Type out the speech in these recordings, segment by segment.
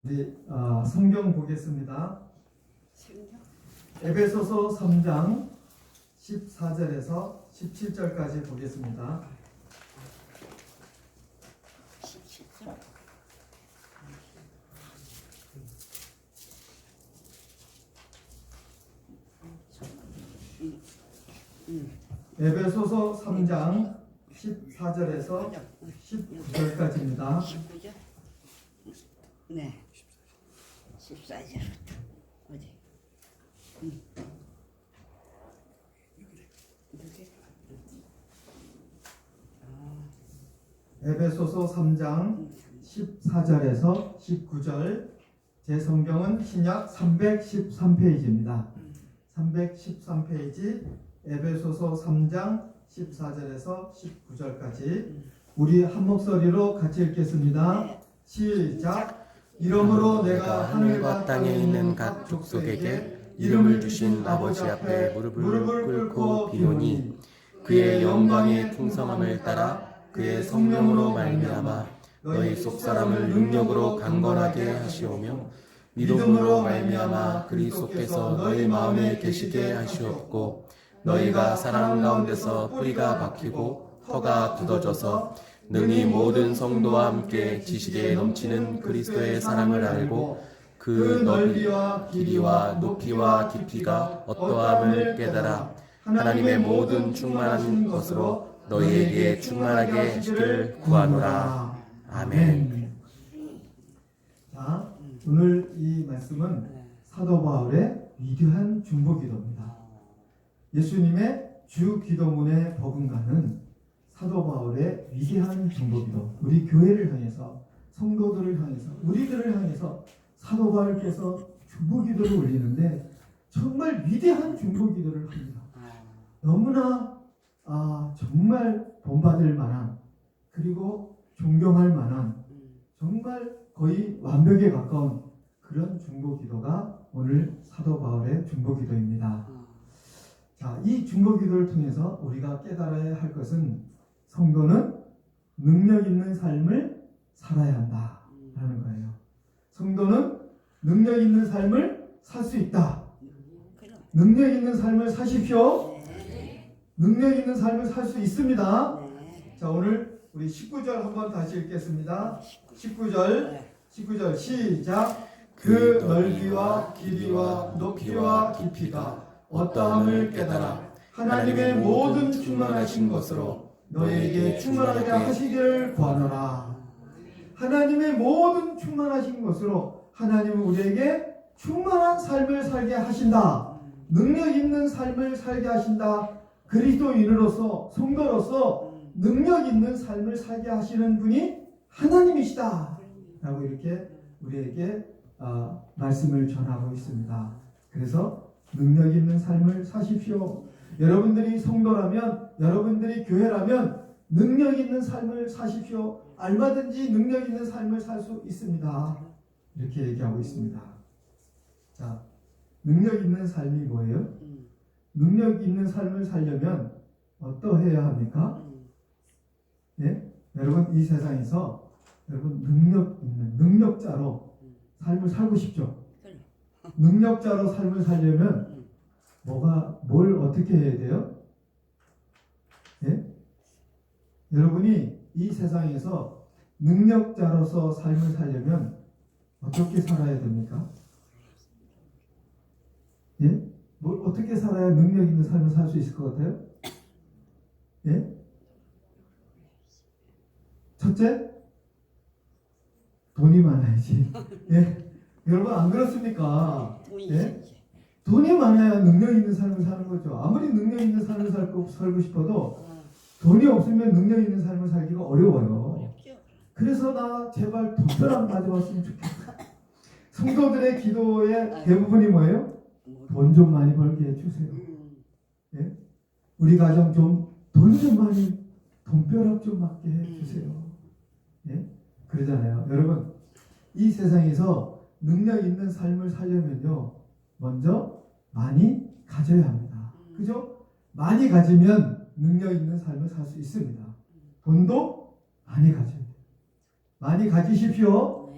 우리 성경 보겠습니다. 성경? 에베소서 3장 14절에서 17절까지 보겠습니다. 17절? 에베소서 3장 14절에서 19절까지입니다. 19절? 네. 14절부터 어디? 에베소서 3장 14절에서 19절. 제 성경은 신약 313페이지입니다. 313페이지 에베소서 3장 14절에서 19절까지 우리 한 목소리로 같이 읽겠습니다. 시작. 이러므로 내가 하늘과 땅에 있는 각 족속에게 이름을 주신 아버지 앞에 무릎을 꿇고 비노니 그의 영광의 풍성함을 따라 그의 성령으로 말미암아 너희 속사람을 능력으로 강건하게 하시오며 믿음으로 말미암아 그리스도께서 너희 마음에 계시게 하시옵고 너희가 사랑 가운데서 뿌리가 박히고 터가 굳어져서 능히 모든 성도와 함께 지식에 넘치는 그리스도의 사랑을 알고 그 넓이와 길이와 높이와 깊이가 어떠함을 깨달아 하나님의 모든 충만하신 것으로 너희에게 충만하게 하시기를 구하노라. 아멘. 자, 오늘 이 말씀은 사도 바울의 위대한 중보기도입니다. 예수님의 주 기도문에 버금가는 사도 바울의 위대한 중보기도, 우리 교회를 향해서, 성도들을 향해서, 우리들을 향해서 사도 바울께서 중보기도를 올리는데 정말 위대한 중보기도를 합니다. 너무나 정말 본받을 만한, 그리고 존경할 만한, 정말 거의 완벽에 가까운 그런 중보기도가 오늘 사도 바울의 중보기도입니다. 자, 이 중보기도를 통해서 우리가 깨달아야 할 것은 성도는 능력 있는 삶을 살아야 한다라는 거예요. 성도는 능력 있는 삶을 살 수 있다. 능력 있는 삶을 사십시오. 능력 있는 삶을 살 수 있습니다. 자, 오늘 우리 19절 한번 다시 읽겠습니다. 19절 시작. 그 넓이와 길이와 높이와 깊이가 어떠함을 깨달아 하나님의 모든 충만하신 것으로 너희에게 충만하게 하시기를 구하노라. 하나님의 모든 충만하신 것으로 하나님은 우리에게 충만한 삶을 살게 하신다. 능력 있는 삶을 살게 하신다. 그리스도인으로서, 성도로서 능력 있는 삶을 살게 하시는 분이 하나님이시다 라고 이렇게 우리에게 말씀을 전하고 있습니다. 그래서 능력 있는 삶을 사십시오. 여러분들이 성도라면, 여러분들이 교회라면 능력 있는 삶을 사십시오. 얼마든지 능력 있는 삶을 살 수 있습니다. 이렇게 얘기하고 있습니다. 자, 능력 있는 삶이 뭐예요? 능력 있는 삶을 살려면 어떠해야 합니까? 예? 여러분, 이 세상에서 여러분 능력 있는 능력자로 삶을 살고 싶죠? 능력자로 삶을 살려면 뭘 어떻게 해야 돼요? 예? 여러분이 이 세상에서 능력자로서 삶을 살려면 어떻게 살아야 됩니까? 예? 뭘 어떻게 살아야 능력 있는 삶을 살 수 있을 것 같아요? 예? 첫째, 돈이 많아야지. 예? 여러분 안 그렇습니까? 예? 돈이 많아야 능력 있는 삶을 사는 거죠. 아무리 능력 있는 삶을 살고 싶어도 돈이 없으면 능력 있는 삶을 살기가 어려워요. 그래서 나 제발 돈벼락 맞아왔으면 좋겠어. 성도들의 기도의 대부분이 뭐예요? 돈 좀 많이 벌게 해주세요. 예? 우리 가정 돈 좀 많이, 돈벼락 좀 맞게 해주세요. 예? 그러잖아요. 여러분, 이 세상에서 능력 있는 삶을 살려면요, 먼저 많이 가져야 합니다. 그죠? 많이 가지면 능력 있는 삶을 살 수 있습니다. 돈도 많이 가져야 돼요. 많이 가지십시오.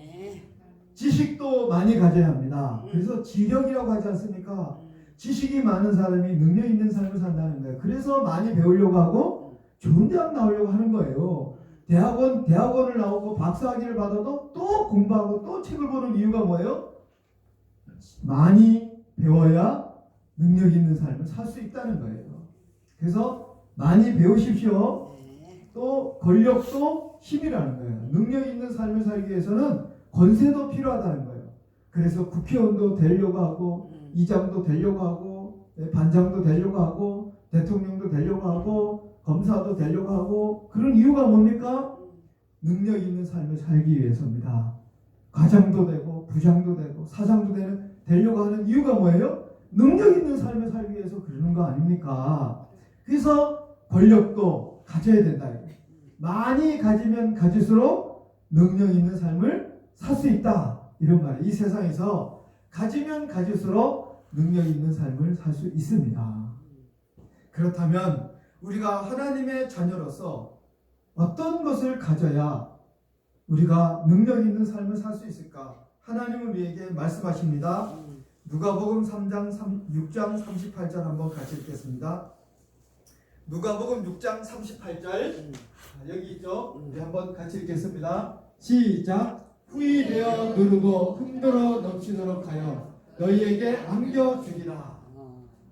지식도 많이 가져야 합니다. 그래서 지력이라고 하지 않습니까? 지식이 많은 사람이 능력 있는 삶을 산다는 거예요. 그래서 많이 배우려고 하고 좋은 대학 나오려고 하는 거예요. 대학원을 나오고 박사학위를 받아도 또 공부하고 또 책을 보는 이유가 뭐예요? 많이 배워야 능력 있는 삶을 살 수 있다는 거예요. 그래서 많이 배우십시오. 또 권력도 힘이라는 거예요. 능력 있는 삶을 살기 위해서는 권세도 필요하다는 거예요. 그래서 국회의원도 되려고 하고 이장도 되려고 하고 반장도 되려고 하고 대통령도 되려고 하고 검사도 되려고 하고 그런 이유가 뭡니까? 능력 있는 삶을 살기 위해서입니다. 과장도 되고 부장도 되고 사장도 되려고 하는 이유가 뭐예요? 능력 있는 삶을 살기 위해서 그러는 거 아닙니까? 그래서 권력도 가져야 된다. 많이 가지면 가질수록 능력 있는 삶을 살 수 있다. 이런 말이에요. 이 세상에서 가지면 가질수록 능력 있는 삶을 살 수 있습니다. 그렇다면 우리가 하나님의 자녀로서 어떤 것을 가져야 우리가 능력 있는 삶을 살 수 있을까? 하나님은 우리에게 말씀하십니다. 누가복음 6장 38절 한번 같이 읽겠습니다. 누가복음 6장 38절 여기 있죠? 우리 한번 같이 읽겠습니다. 시작. 후히 되어 누르고 흔들어 넘치도록 하여 너희에게 안겨주리라.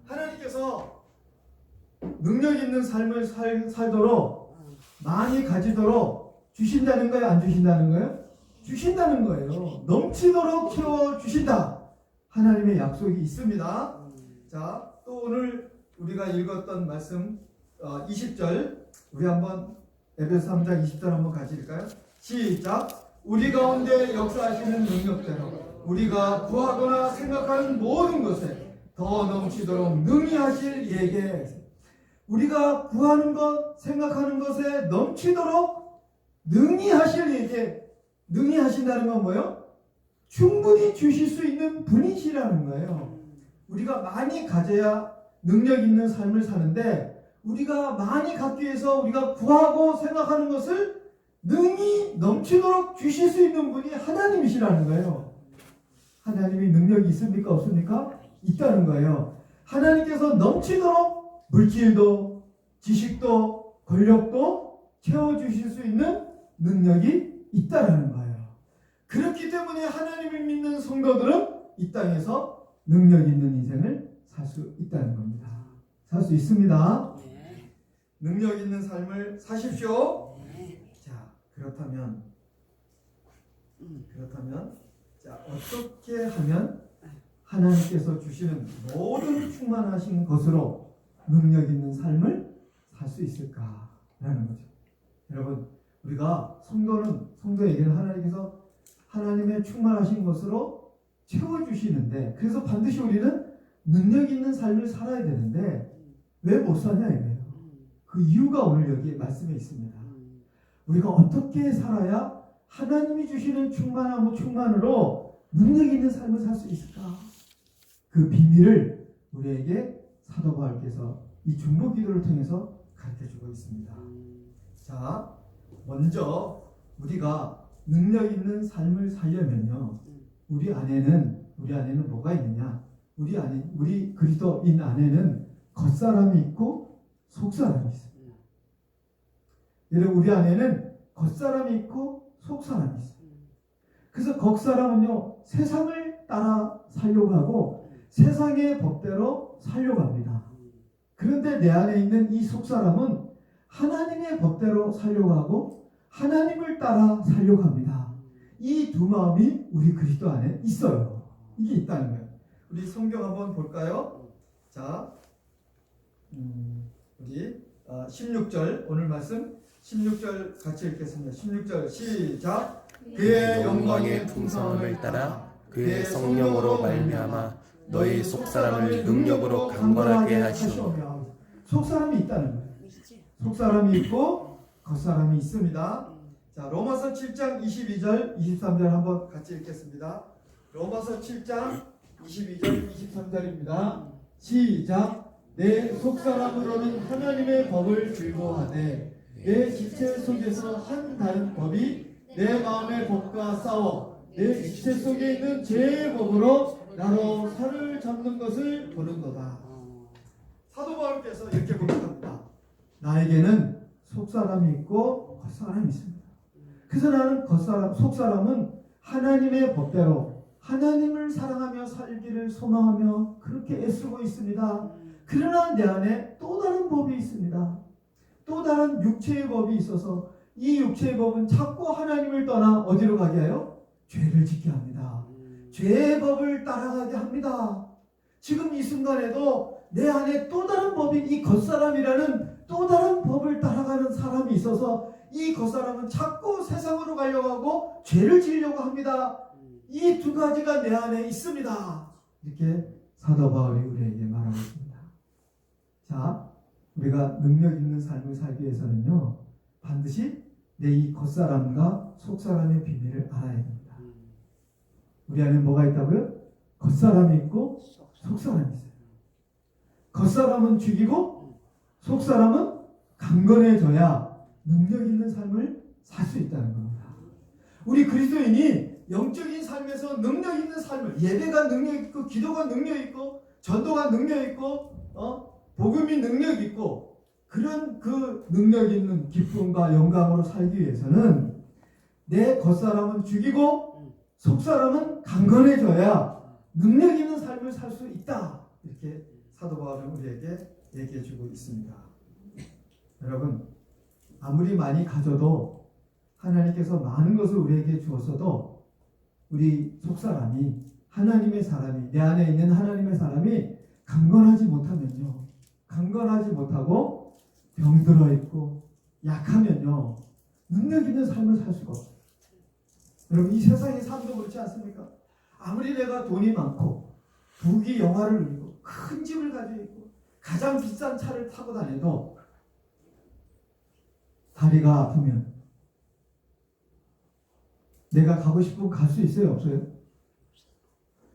하나님께서 능력 있는 삶을 살도록 많이 가지도록 주신다는 거예요? 안 주신다는 거예요? 주신다는 거예요. 넘치도록 채워주신다. 하나님의 약속이 있습니다. 자, 또 오늘 우리가 읽었던 말씀 20절 우리 한번 에베소 3장 20절 한번 같이 읽을까요? 시작. 우리 가운데 역사하시는 능력대로 우리가 구하거나 생각하는 모든 것에 더 넘치도록 능히 하실 이에게 우리가 구하는 것, 생각하는 것에 넘치도록 능히 하실 이에게 능히 하신다는 건 뭐예요? 충분히 주실 수 있는 분이시라는 거예요. 우리가 많이 가져야 능력 있는 삶을 사는데 우리가 많이 갖기 위해서 우리가 구하고 생각하는 것을 능히 넘치도록 주실 수 있는 분이 하나님이시라는 거예요. 하나님이 능력이 있습니까? 없습니까? 있다는 거예요. 하나님께서 넘치도록 물질도 지식도 권력도 채워주실 수 있는 능력이 있다는 거예요. 그렇기 때문에 하나님을 믿는 성도들은 이 땅에서 능력 있는 인생을 살 수 있다는 겁니다. 살 수 있습니다. 능력 있는 삶을 사십시오. 자, 그렇다면 자, 어떻게 하면 하나님께서 주시는 모든 충만하신 것으로 능력 있는 삶을 살 수 있을까라는 거죠. 여러분, 우리가 성도에게는 하나님께서 하나님의 충만하신 것으로 채워주시는데 그래서 반드시 우리는 능력 있는 삶을 살아야 되는데 왜 못 사냐 이거예요. 그 이유가 오늘 여기 말씀에 있습니다. 우리가 어떻게 살아야 하나님이 주시는 충만으로 능력 있는 삶을 살 수 있을까? 그 비밀을 우리에게 사도 바울께서 이 중보 기도를 통해서 가르쳐주고 있습니다. 자, 먼저 우리가 능력 있는 삶을 살려면요, 우리 안에는 뭐가 있느냐? 우리 그리스도인 안에는 겉사람이 있고 속사람이 있습니다. 여러분, 우리 안에는 겉사람이 있고 속사람이 있습니다. 그래서 겉사람은요, 세상을 따라 살려고 하고 세상의 법대로 살려고 합니다. 그런데 내 안에 있는 이 속사람은 하나님의 법대로 살려고 하고 하나님을 따라 살려고 합니다. 이 두 마음이 우리 그리스도 안에 있어요. 이게 있다는 거예요. 우리 성경 한번 볼까요? 자, 우리 16절 오늘 말씀 16절 같이 읽겠습니다. 16절 시작. 그의 영광의 풍성함을 따라 그의 성령으로 말미암아 너희 속사람을 능력으로 강건하게 하시오. 속사람이 있다는 거예요. 속사람이 있고 겉사람이 있습니다. 자, 로마서 7장 22절 23절 한번 같이 읽겠습니다. 로마서 7장 22절 23절입니다. 시작. 내 속사람으로는 하나님의 법을 즐거워하되 내 지체 속에서 한 다른 법이 내 마음의 법과 싸워 내 육체 속에 있는 죄의 법으로 나로 살을 잡는 것을 보는도다. 사도 바울께서 이렇게 고백합니다. 나에게는 속사람이 있고 겉사람이 있습니다. 그래서 나는 속사람은 하나님의 법대로 하나님을 사랑하며 살기를 소망하며 그렇게 애쓰고 있습니다. 그러나 내 안에 또 다른 법이 있습니다. 또 다른 육체의 법이 있어서 이 육체의 법은 자꾸 하나님을 떠나 어디로 가게 해요? 죄를 짓게 합니다. 죄의 법을 따라가게 합니다. 지금 이 순간에도 내 안에 또 다른 법이 이 겉사람이라는 또 다른 법을 따라가는 사람이 있어서 이 겉사람은 자꾸 세상으로 가려고 하고 죄를 지으려고 합니다. 이 두 가지가 내 안에 있습니다. 이렇게 사도 바울이 우리에게 말하고 있습니다. 자, 우리가 능력 있는 삶을 살기 위해서는요, 반드시 내 이 겉사람과 속사람의 비밀을 알아야 됩니다. 우리 안에 뭐가 있다고요? 겉사람이 있고 속사람이 있어요. 겉사람은 죽이고 속사람은 강건해져야 능력 있는 삶을 살 수 있다는 겁니다. 우리 그리스도인이 영적인 삶에서 능력 있는 삶을, 예배가 능력 있고 기도가 능력 있고 전도가 능력 있고 복음이 능력 있고 그런 그 능력 있는 기쁨과 영광으로 살기 위해서는 내 겉사람은 죽이고 속사람은 강건해져야 능력 있는 삶을 살 수 있다. 이렇게 사도 바울은 우리에게 얘기해 주고 있습니다. 여러분, 아무리 많이 가져도 하나님께서 많은 것을 우리에게 주었어도 우리 속사람이, 하나님의 사람이, 내 안에 있는 하나님의 사람이 강건하지 못하면요, 강건하지 못하고 병들어 있고 약하면요, 능력 있는 삶을 살 수가 없어요. 여러분, 이 세상의 삶도 그렇지 않습니까? 아무리 내가 돈이 많고 부귀 영화를 누리고 큰 집을 가지고 있고 가장 비싼 차를 타고 다녀도 다리가 아프면 내가 가고 싶으면 갈 수 있어요? 없어요?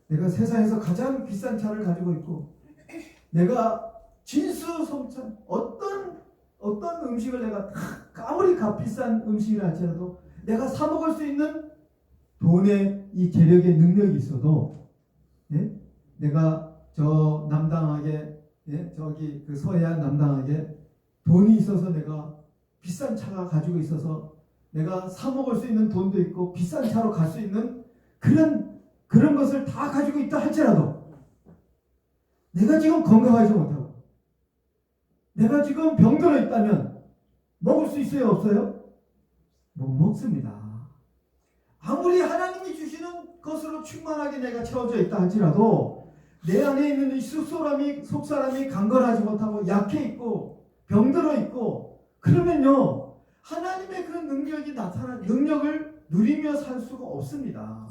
내가 세상에서 가장 비싼 차를 가지고 있고 내가 진수성찬 어떤 음식을 내가 아무리 비싼 음식이라 할지라도 내가 사 먹을 수 있는 돈의 이 재력의 능력이 있어도, 예? 내가 저 남당하게, 예? 저기 그 서해안 남당하게 돈이 있어서 내가 비싼 차가 가지고 있어서 내가 사 먹을 수 있는 돈도 있고 비싼 차로 갈 수 있는 그런 것을 다 가지고 있다 할지라도 내가 지금 건강하지 못하고 내가 지금 병들어 있다면 먹을 수 있어요? 없어요? 못 먹습니다. 아무리 하나님이 주시는 것으로 충만하게 내가 채워져 있다 할지라도 내 안에 있는 이 속사람이 강건하지 못하고 약해 있고 병들어 있고 그러면요, 하나님의 그 능력이 나타난 능력을 누리며 살 수가 없습니다.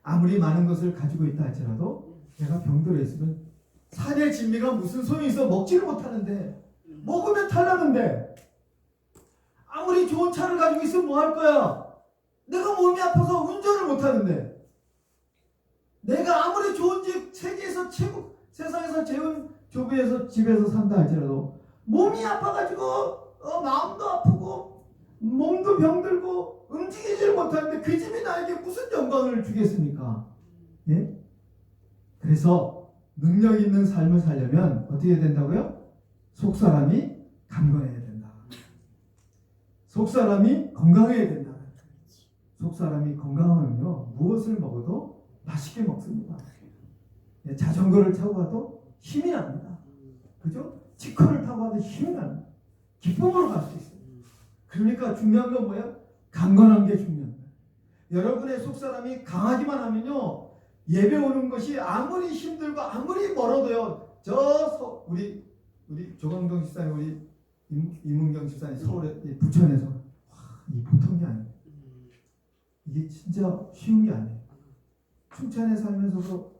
아무리 많은 것을 가지고 있다 할지라도 내가 병들어 있으면 산의 진미가 무슨 소용이 있어? 먹지를 못하는데, 먹으면 탈나는데, 아무리 좋은 차를 가지고 있으면 뭐 할 거야? 내가 몸이 아파서 운전을 못하는데, 내가 아무리 좋은 집, 세계에서 최고, 세상에서 제일 조비에서 집에서 산다 할지라도 몸이 아파가지고 마음도 아프고 몸도 병들고 움직이지를 못하는데 그 집이 나에게 무슨 영광을 주겠습니까? 예? 그래서 능력 있는 삶을 살려면 어떻게 된다고요? 속사람이 강건해야 된다. 속사람이 건강해야 된다. 속사람이 건강하면요, 무엇을 먹어도 맛있게 먹습니다. 예, 자전거를 타고 가도 힘이 납니다. 그죠? 치커를 타고 가도 힘이 납니다. 기쁨으로 갈 수 있어요. 그러니까 중요한 건 뭐예요? 강건한 게 중요한 거예요. 여러분의 속사람이 강하기만 하면요, 예배 오는 것이 아무리 힘들고 아무리 멀어도요, 우리 조광동 집사님, 우리 이문경 집사님 서울에 부천에서 이 보통이 아니에요. 이게 진짜 쉬운 게 아니에요. 춘천에 살면서도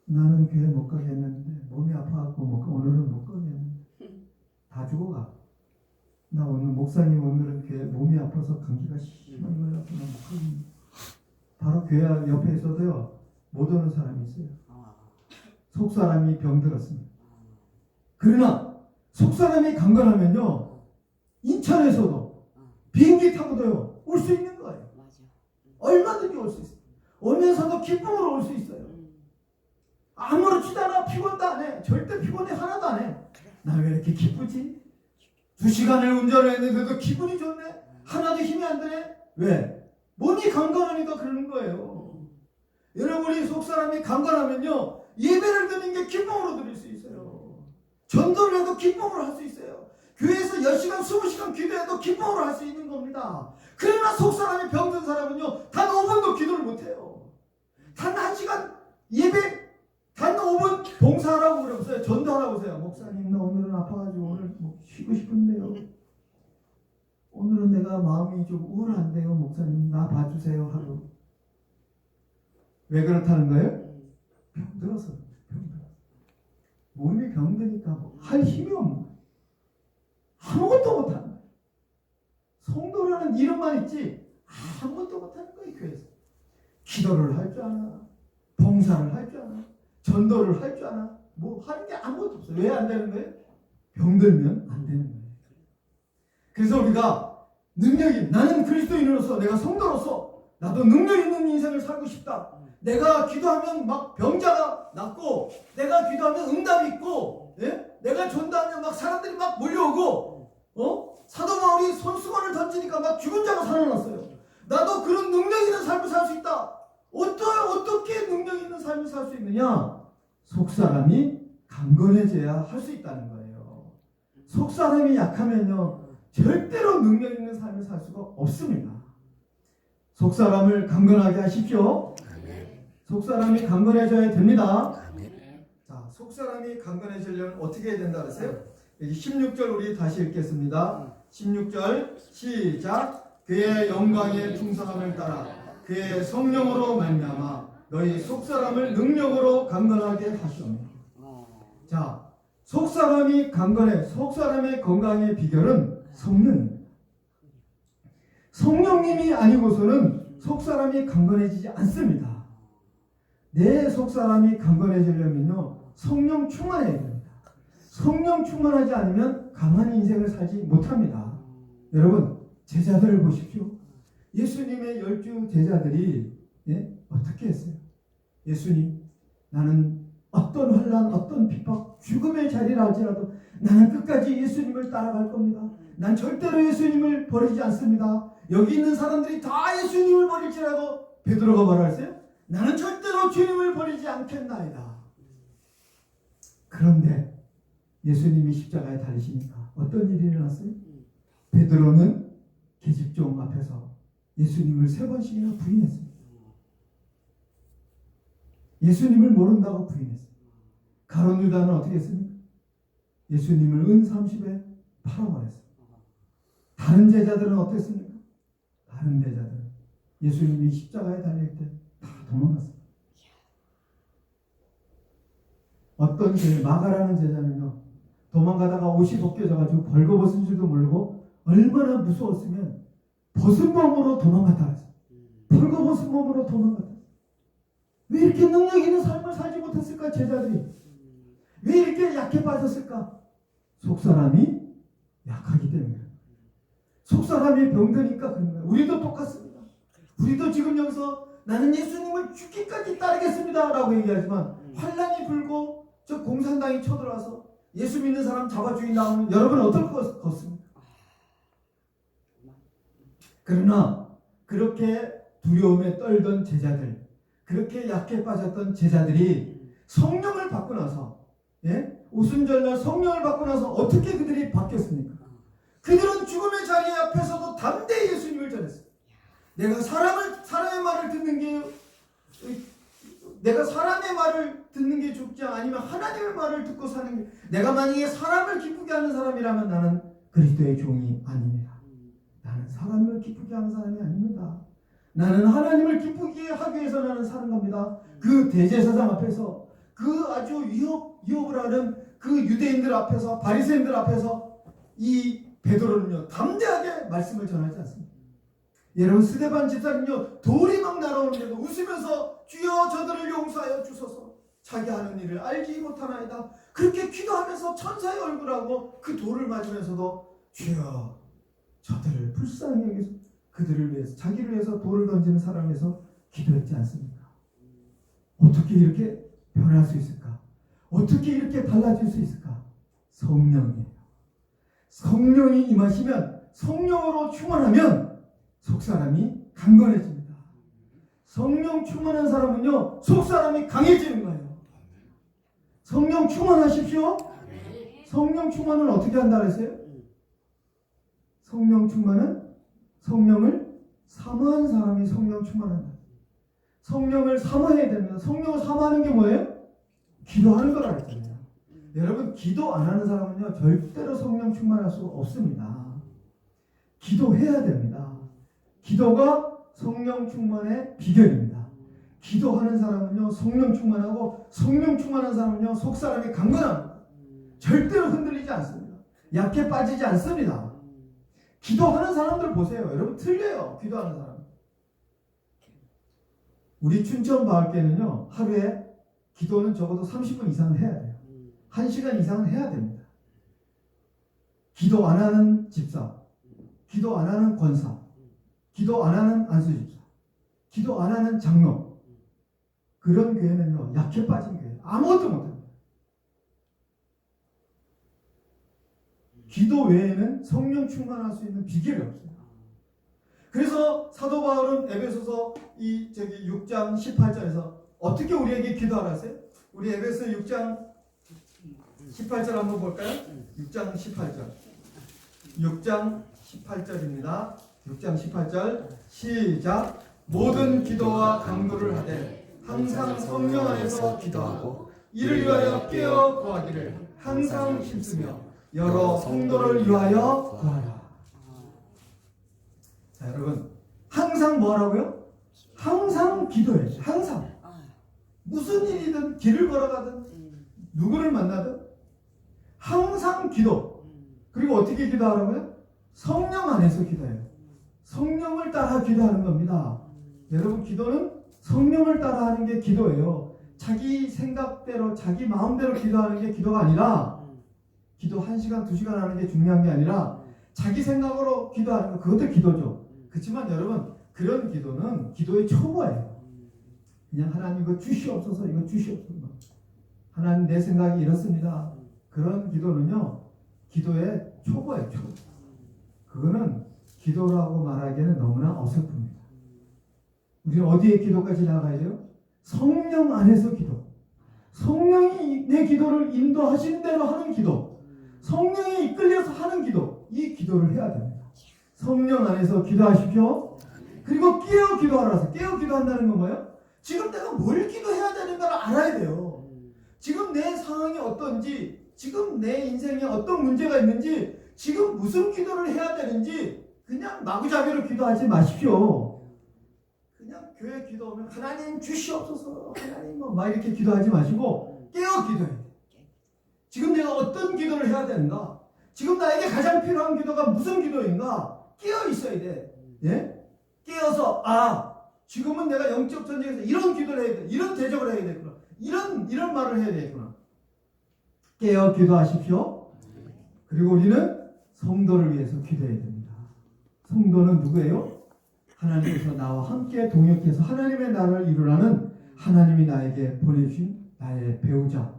나는 교회 못 가겠는데 몸이 아파갖고 오늘은 못 가겠는데 다 죽어가. 나 오늘 목사님 오늘은 교회 몸이 아파서 감기가 심하게 걸려서 나 못 가겠는데 바로 교회 옆에 있어도요 못 오는 사람이 있어요. 속사람이 병들었습니다. 그러나 속사람이 강건하면요 인천에서도 비행기 타고도요 올 수 있는 거예요. 얼마든지 올 수 있어요. 오면서도 기쁨으로 올 수 있어요. 아무렇지도 않아. 피곤도 안 해. 절대 피곤해 하나도 안 해. 나 왜 이렇게 기쁘지? 2시간을 운전을 했는데도 기분이 좋네. 하나도 힘이 안 드네. 왜? 몸이 강건하니까 그러는 거예요. 여러분이 속사람이 강건하면요, 예배를 드리는 게 기쁨으로 드릴 수 있어요. 전도를 해도 기쁨으로 할 수 있어요. 교회에서 10시간, 20시간 기도해도 기쁨으로 할 수 있는 겁니다. 그러나 속사람이 병든 사람은요, 단 5분도 기도를 못해요. 단 1시간 예배, 단 5분 봉사하라고 그러세요. 전도하라고 하세요. 목사님, 나 오늘은 아파가지고 오늘 쉬고 싶은데요. 오늘은 내가 마음이 좀 우울한데요. 목사님, 나 봐주세요. 하루. 왜 그렇다는 거예요? 병들어서. 몸이 병드니까 할 힘이 없는 거예요. 아무것도 못하는 거예요. 성도라는 이름만 있지 아무것도 못하는 거예요. 교회에서. 기도를 할 줄 아나, 봉사를 할 줄 아나, 전도를 할 줄 아나, 뭐 하는 게 아무것도 없어요. 왜 안 되는 거예요? 병들면 안 되는 거예요. 그래서 우리가 능력이, 나는 그리스도인으로서, 내가 성도로서 나도 능력 있는 인생을 살고 싶다. 내가 기도하면 막 병자가 낫고, 내가 기도하면 응답이 있고, 예? 내가 전도하면 막 사람들이 막 몰려오고, 사도 바울이 손수건을 던지니까 막 죽은 자가 살아났어요. 나도 그런 능력 있는 삶을 살 수 있다. 어떻게 능력 있는 삶을 살 수 있느냐? 속사람이 강건해져야 할 수 있다는 거예요. 속사람이 약하면요, 절대로 능력 있는 삶을 살 수가 없습니다. 속사람을 강건하게 하십시오. 속사람이 강건해져야 됩니다. 자, 속사람이 강건해지려면 어떻게 해야 된다 그랬어요? 여기 16절 우리 다시 읽겠습니다. 16절 시작. 그의 영광의 풍성함을 따라 그의 성령으로 말미암아 너희 속사람을 능력으로 강건하게 하시오며. 자, 속사람이 강건해, 속사람의 건강의 비결은 성령입니다. 성령님이 아니고서는 속사람이 강건해지지 않습니다. 내 속사람이 강건해지려면요, 성령 충만해야 됩니다. 성령 충만하지 않으면 강한 인생을 살지 못합니다. 여러분, 제자들을 보십시오. 예수님의 12 제자들이 어떻게 했어요? 예수님, 나는 어떤 환난, 어떤 핍박, 죽음의 자리라 할지라도 나는 끝까지 예수님을 따라갈 겁니다. 난 절대로 예수님을 버리지 않습니다. 여기 있는 사람들이 다 예수님을 버릴지라도 베드로가 뭐라 했어요? 나는 절대로 주님을 버리지 않겠나이다. 그런데 예수님이 십자가에 달리시니까 어떤 일이 일어났어요? 베드로는 계집종 앞에서 예수님을 3번씩이나 부인했습니다. 예수님을 모른다고 부인했어요. 가룟 유다는 어떻게 했습니까? 예수님을 은 30에 팔아버렸어요. 다른 제자들은 어땠습니까? 다른 제자들은 예수님이 십자가에 달릴 때 다 도망갔습니다. 어떤 마가라는 제자는요, 도망가다가 옷이 벗겨져가지고 벌거벗은 줄도 모르고 얼마나 무서웠으면 벗은 몸으로 도망갔다 그랬어요. 벌거벗은 몸으로 도망갔다. 왜 이렇게 능력 있는 삶을 살지 못했을까? 제자들이 왜 이렇게 약해 빠졌을까? 속사람이 약하기 때문에. 속사람이 병드니까 그런 거예요. 우리도 똑같습니다. 우리도 지금 여기서 나는 예수님을 죽기까지 따르겠습니다 라고 얘기하지만 환란이 불고 저 공산당이 쳐들어와서 예수 믿는 사람 잡아 죽인다면 여러분은 어떨 것 같습니까? 그러나 그렇게 두려움에 떨던 제자들, 그렇게 약해 빠졌던 제자들이 성령을 받고 나서, 오순절날 성령을 받고 나서 어떻게 그들이 바뀌었습니까? 그들은 죽음의 자리 앞에서도 담대히 예수님을 전했어요. 내가 사람의 말을 듣는 게, 내가 사람의 말을 듣는 게 좋지 아니면 하나님의 말을 듣고 사는 게, 내가 만약에 사람을 기쁘게 하는 사람이라면 나는 그리스도의 종이 아닙니다. 나는 사람을 기쁘게 하는 사람이 아닙니다. 나는 하나님을 기쁘게 하기 위해서 나는 사는 겁니다. 그 대제사장 앞에서, 그 아주 위협을 하는 그 유대인들 앞에서, 바리새인들 앞에서 이 베드로는요, 담대하게 말씀을 전하지 않습니다. 여러분, 스데반 집사는요, 돌이 막 날아오는데도 웃으면서 주여 저들을 용서하여 주소서, 자기 하는 일을 알지 못하나이다. 그렇게 기도하면서 천사의 얼굴하고 그 돌을 맞으면서도 주여 저들을 불쌍히 여기서 그들을 위해서, 자기를 위해서 돌을 던지는 사람을 위해서 기도했지 않습니까? 어떻게 이렇게 변할 수 있을까? 어떻게 이렇게 달라질 수 있을까? 성령이에요. 성령이 임하시면, 성령으로 충만하면 속사람이 강건해집니다. 성령 충만한 사람은요, 속사람이 강해지는 거예요. 성령 충만하십시오. 성령 충만은 어떻게 한다 그랬어요? 성령 충만은 성령을 사모한 사람이 성령 충만한다. 성령을 사모해야 됩니다. 성령을 사모하는 게 뭐예요? 기도하는 거라 했잖아요. 여러분, 기도 안 하는 사람은요, 절대로 성령 충만할 수가 없습니다. 기도해야 됩니다. 기도가 성령 충만의 비결입니다. 기도하는 사람은요, 성령 충만하고, 성령 충만한 사람은요, 속사람이 강건합니다. 절대로 흔들리지 않습니다. 약해 빠지지 않습니다. 기도하는 사람들 보세요. 여러분, 틀려요. 기도하는 사람. 우리 춘천마을교회는요, 하루에 기도는 적어도 30분 이상은 해야 돼요. 1시간 이상은 해야 됩니다. 기도 안 하는 집사, 기도 안 하는 권사, 기도 안 하는 안수집사, 기도 안 하는 장로, 그런 교회는요, 약해 빠진 교회, 아무것도 못합니다. 기도 외에는 성령 충만할 수 있는 비결이 없어요. 그래서 사도 바울은 에베소서 6장 18절에서 어떻게 우리에게 기도하라 했어요? 우리 에베소 6장 18절 한번 볼까요? 6장 18절. 6장 18절입니다. 6장 18절 시작. 모든 기도와 간구를 하되 항상 성령 안에서 기도하고 이를 위하여 깨어 구하기를 항상 힘쓰며 여러 성도를 위하여 구하라. 자, 여러분, 항상 뭐라고요? 항상 기도해야지. 항상. 무슨 일이든 길을 걸어가든 누구를 만나든 항상 기도. 그리고 어떻게 기도하라고요? 성령 안에서 기도해요. 성령을 따라 기도하는 겁니다. 여러분, 기도는 성령을 따라 하는 게 기도예요. 자기 생각대로, 자기 마음대로 기도하는 게 기도가 아니라, 기도 1시간, 2시간 하는 게 중요한 게 아니라 자기 생각으로 기도하는 거, 그것도 기도죠. 그렇지만 여러분, 그런 기도는 기도의 초보예요. 그냥 하나님 이거 주시옵소서, 이거 주시옵소서. 하나님 내 생각이 이렇습니다. 그런 기도는요, 기도의 초보예요. 초보. 그거는 기도라고 말하기에는 너무나 어설픕니다. 우리는 어디에 기도까지 나가야 돼요? 성령 안에서 기도. 성령이 내 기도를 인도하신 대로 하는 기도. 성령에 이끌려서 하는 기도. 이 기도를 해야 됩니다. 성령 안에서 기도하십시오. 그리고 깨어 기도하라. 깨어 기도한다는 건 뭐예요? 지금 내가 뭘 기도해야 되는가를 알아야 돼요. 지금 내 상황이 어떤지, 지금 내 인생에 어떤 문제가 있는지, 지금 무슨 기도를 해야 되는지 그냥 마구잡이로 기도하지 마십시오. 그냥 교회 기도 오면 하나님 주시옵소서, 하나님 막 이렇게 기도하지 마시고 깨어 기도해야 돼요. 지금 내가 어떤 기도를 해야 되는가? 지금 나에게 가장 필요한 기도가 무슨 기도인가? 깨어 있어야 돼. 예? 깨어서, 지금은 내가 영적 전쟁에서 이런 기도를 해야 돼. 이런 대적을 해야 되구나. 이런 말을 해야 되구나. 깨어 기도하십시오. 그리고 우리는 성도를 위해서 기도해야 됩니다. 성도는 누구예요? 하나님께서 나와 함께 동역해서 하나님의 나라를 이루라는, 하나님이 나에게 보내주신 나의 배우자,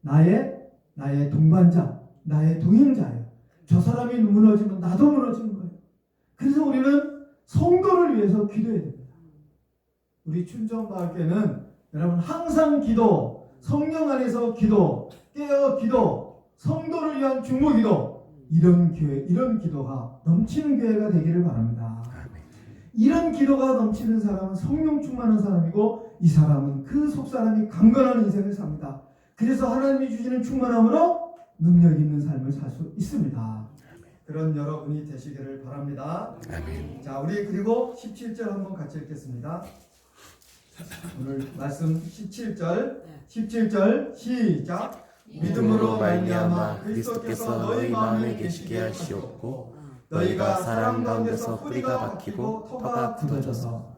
나의 동반자, 나의 동행자예요. 저 사람이 무너지면 나도 무너지는 거예요. 그래서 우리는 성도를 위해서 기도해야 됩니다. 우리 춘천마을교회는 여러분 항상 기도, 성령 안에서 기도, 깨어 기도, 성도를 위한 중보 기도, 이런 교회, 이런 기도가 넘치는 교회가 되기를 바랍니다. 이런 기도가 넘치는 사람은 성령 충만한 사람이고, 이 사람은 그 속사람이 강건한 인생을 삽니다. 그래서 하나님이 주시는 충만함으로 능력 있는 삶을 살 수 있습니다. 그런 여러분이 되시기를 바랍니다. 자, 우리 그리고 17절 한번 같이 읽겠습니다. 오늘 말씀 17절 시작. 믿음으로 말미암아 그리스도께서 너희 마음에 계시게 하시옵고 너희가 사람 가운데서 뿌리가 박히고 터가 굳어져서.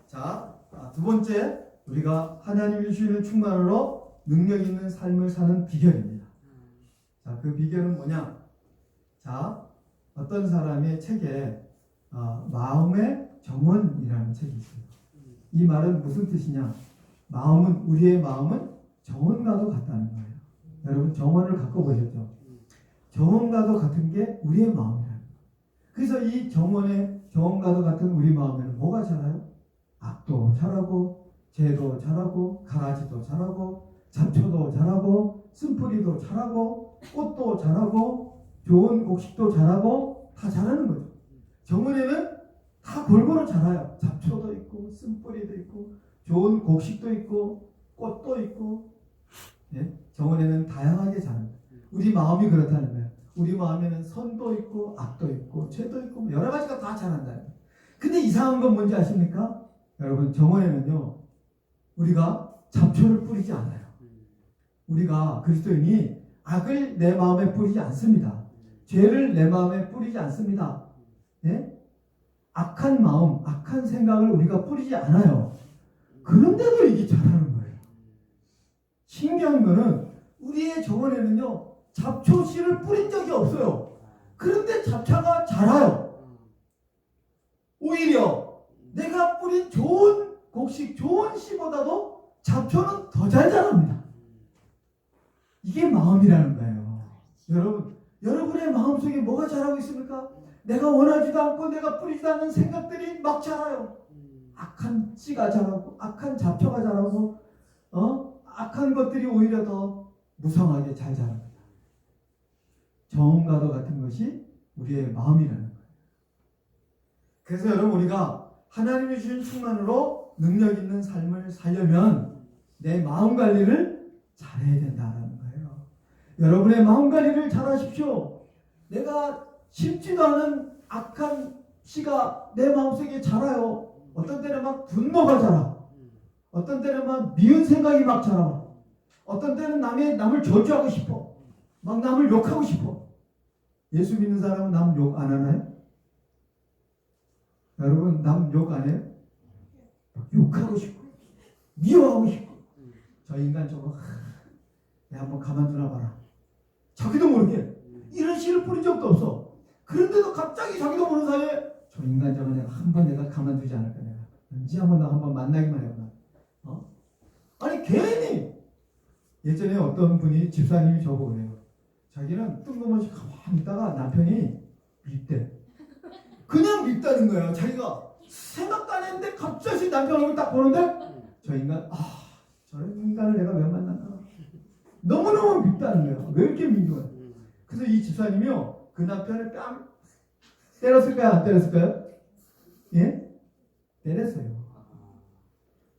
자, 두 번째, 우리가 하나님이 주시는 충만으로 능력 있는 삶을 사는 비결입니다. 자, 그 비결은 뭐냐? 자, 어떤 사람의 책에 마음의 정원이라는 책이 있어요. 이 말은 무슨 뜻이냐? 우리의 마음은 정원과도 같다는 거예요. 여러분 정원을 갖고 보셨죠? 정원과도 같은 게 우리의 마음이라는 거예요. 그래서 이 정원과도 같은 우리 마음에는 뭐가 자라요? 악도 자라고, 죄도 자라고, 가라지도 자라고, 잡초도 자라고, 쓴뿌리도 자라고, 꽃도 자라고, 좋은 곡식도 자라고, 다 자라는 거죠. 정원에는 다 골고루 자라요. 잡초도 있고, 쓴뿌리도 있고, 좋은 곡식도 있고, 꽃도 있고, 정원에는 다양하게 자랍니다. 우리 마음이 그렇다는 거예요. 우리 마음에는 선도 있고, 악도 있고, 죄도 있고, 여러 가지가 다 자란다. 근데 이상한 건 뭔지 아십니까? 여러분, 정원에는요, 우리가 잡초를 뿌리지 않아요. 우리가 그리스도인이 악을 내 마음에 뿌리지 않습니다. 죄를 내 마음에 뿌리지 않습니다. 악한 마음, 악한 생각을 우리가 뿌리지 않아요. 그런데도 이게 자라는 거예요. 신기한 거는 우리의 정원에는요, 잡초 씨를 뿌린 적이 없어요. 그런데 잡초가 자라요. 오히려 내가 뿌린 좋은 곡식, 좋은 씨보다도 잡초는 더 잘 자랍니다. 이게 마음이라는 거예요. 여러분의 마음속에 뭐가 자라고 있습니까? 내가 원하지도 않고 내가 뿌리지도 않는 생각들이 막 자라요. 악한 씨가 자라고, 악한 잡초가 자라고, 악한 것들이 오히려 더 무성하게 잘 자랍니다. 정원과도 같은 것이 우리의 마음이라는 거예요. 그래서 여러분, 우리가 하나님이 주신 충만으로 능력 있는 삶을 살려면 내 마음 관리를 잘해야 된다는 거예요. 여러분의 마음 관리를 잘하십시오. 내가 심지도 않은 악한 씨가 내 마음속에 자라요. 어떤 때는 막 분노가 자라. 어떤 때는 막 미운 생각이 막 자라. 어떤 때는 남을 저주하고 싶어. 막 남을 욕하고 싶어. 예수 믿는 사람은 남 욕 안 하나요? 여러분, 남 욕 안 해요? 욕하고 싶고, 미워하고 싶고. 저 인간 저거, 내가 한번 가만두나 봐라. 자기도 모르게 이런 씨를 뿌린 적도 없어. 그런데도 갑자기 자기도 모르는 사이에 저 인간 저거 내가 내가 가만두지 않을까. 내가 언제 한번 만나기만 해봐. 아니 괜히 예전에 어떤 분이 집사님이 저보고 그래요. 자기는 뜬금없이 가만히 있다가 남편이 밉대. 그냥 밉다는 거야. 자기가 생각도 안 했는데 갑자기 남편 얼굴 딱 보는데 저 인간, 저런 인간을 내가 왜 만났나. 너무너무 밉다는 거야. 왜 이렇게 밉는. 그래서 이 집사님이요, 그 남편을 뺨 때렸을까요? 안 때렸을까요? 예? 때렸어요.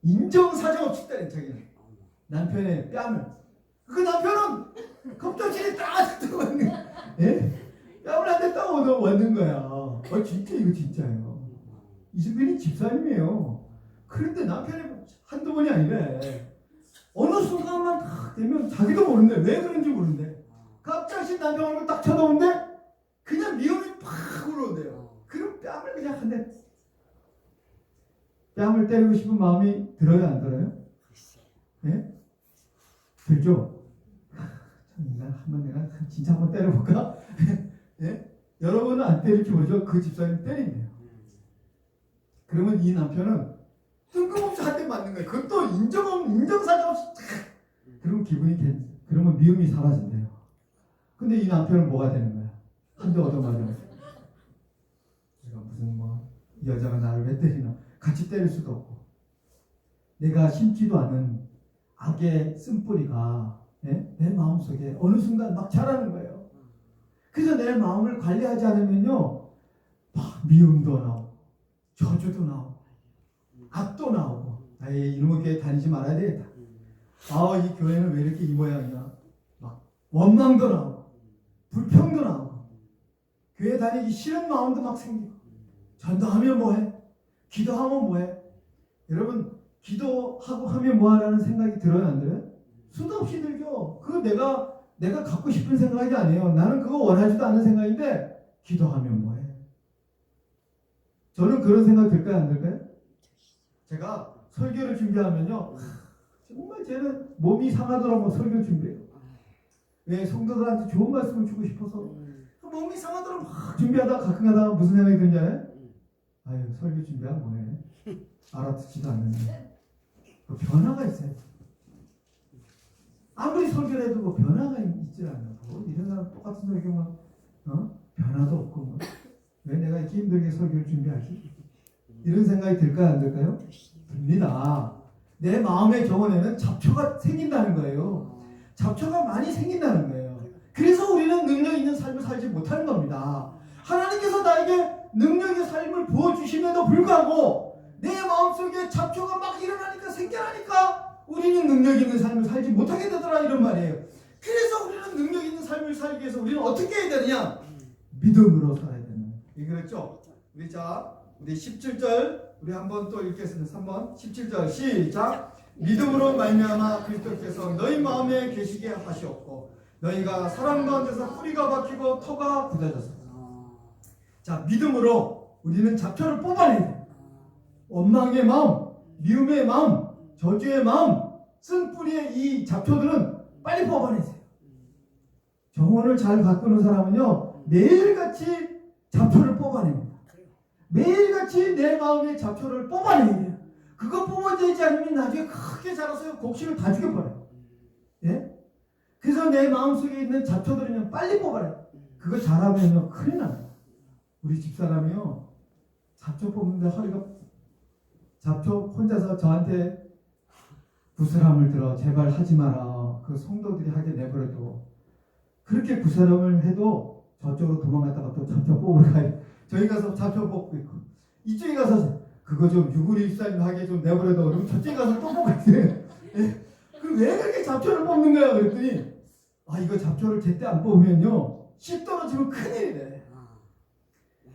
인정사정 없이 때린 자기는 남편의 뺨을. 그 남편은 갑자기 딱 왔는 거야. 예? 뺨을 한 대 딱 왔는 거야. 진짜 이거 진짜예요. 이승빈이 집사님이에요. 그런데 남편이 한두 번이 아니래. 어느 순간만 딱 되면 자기도 모른대. 왜 그런지 모른대. 갑자기 남편 얼굴 딱 쳐다보는데 그냥 미움이 팍 올라온대요. 그럼 뺨을 그냥 한 대. 뺨을 때리고 싶은 마음이 들어요, 안 들어요? 예? 들죠? 인간 한번 내가 진짜 한번 때려볼까? 예? 여러분은 안 때릴지 모르죠? 그 집사님 때린대요. 그러면 이 남편은 뜬금없이 한 대 맞는 거예요. 그것도 인정사정 없이 그러면 그러면 미움이 사라진대요. 근데 이 남편은 뭐가 되는 거야? 한 대 얻어맞으면 내가 무슨 이 여자가 나를 왜 때리나? 같이 때릴 수도 없고 내가 심지도 않은 악의 쓴뿌리가 내 마음속에 어느 순간 막 자라는 거예요. 그래서 내 마음을 관리하지 않으면요, 막 미움도 나오고 저주도 나오고 악도 나오고, 이놈의 교회 다니지 말아야 되겠다. 이 교회는 왜 이렇게 이 모양이야? 막 원망도 나오고 불평도 나오고 교회 다니기 싫은 마음도 막 생기고. 전도하면 뭐해? 기도하면 뭐해? 여러분, 기도하고 하면 뭐하라는 생각이 들어요, 안 들어요? 수도 없이 들죠. 그거 내가 갖고 싶은 생각이 아니에요. 나는 그거 원하지도 않는 생각인데 기도하면 뭐해? 저는 그런 생각 들까요, 안 들까요? 제가 설교를 준비하면요, 정말 쟤는 몸이 상하더라고. 설교 준비해요. 왜? 성도들한테 좋은 말씀을 주고 싶어서 몸이 상하더라고 막 준비하다가 가끔 가다가 무슨 생각이 드는지 알아요? 아유 설교 준비하면 뭐해? 알아듣지도 않는데. 그 변화가 있어요. 아무리 설교를 해도 뭐 변화가 있질 않고 이런 사람 똑같은 설교만 변화도 없고 뭐. 왜 내가 이렇게 힘들게 설교를 준비하지? 이런 생각이 들까요 안 들까요? 듭니다. 내 마음의 정원에는 잡초가 생긴다는 거예요. 잡초가 많이 생긴다는 거예요. 그래서 우리는 능력 있는 삶을 살지 못하는 겁니다. 하나님께서 나에게 능력의 삶을 부어주심에도 불구하고 내 마음속에 잡초가 막 일어나니까 생겨나니까 우리는 능력 있는 삶을 살지 못하게 되더라 이런 말이에요. 그래서 우리는 능력 있는 삶을 살기 위해서 우리는 어떻게 해야 되느냐? 믿음으로 살아야 되는 거예요. 그렇죠? 우리 17절 우리 한번 또 읽겠습니다. 3번 17절 시작. 믿음으로 말미암아 그리스도께서 너희 마음에 계시게 하시옵고 너희가 사람 가운데서 뿌리가 박히고 터가 굳어졌어. 자, 믿음으로 우리는 잡초를 뽑아내야 돼. 원망의 마음, 미움의 마음, 저주의 마음, 쓴 뿌리의 이 잡초들은 빨리 뽑아내세요. 정원을 잘 가꾸는 사람은요 매일같이 잡초를 뽑아냅니다. 매일같이 내 마음의 잡초를 뽑아내야 돼요. 그거 뽑아내지 않으면 나중에 크게 자라서 곡식을 다 죽여버려요. 예? 그래서 내 마음속에 있는 잡초들은요 빨리 뽑아내요. 그거 잘하면요 큰일 납니다. 우리 집사람이요 잡초 뽑는데 허리가 잡초 혼자서 저한테 구스람을 들어 제발 하지 마라. 그 성도들이 하게 내버려둬. 그렇게 구스람을 해도 저쪽으로 도망갔다가 또 잡초 뽑으러 가요. 저희 가서 잡초 뽑고 있고 이쪽에 가서 그거 좀 유구리 입사님 하게 좀 내버려둬. 그러면 저쪽에 가서 또 뽑고 있어요. 예. 그럼 왜 그렇게 잡초를 뽑는 거야? 그랬더니 이거 잡초를 제때 안 뽑으면요 씨 떨어지면 큰일이래.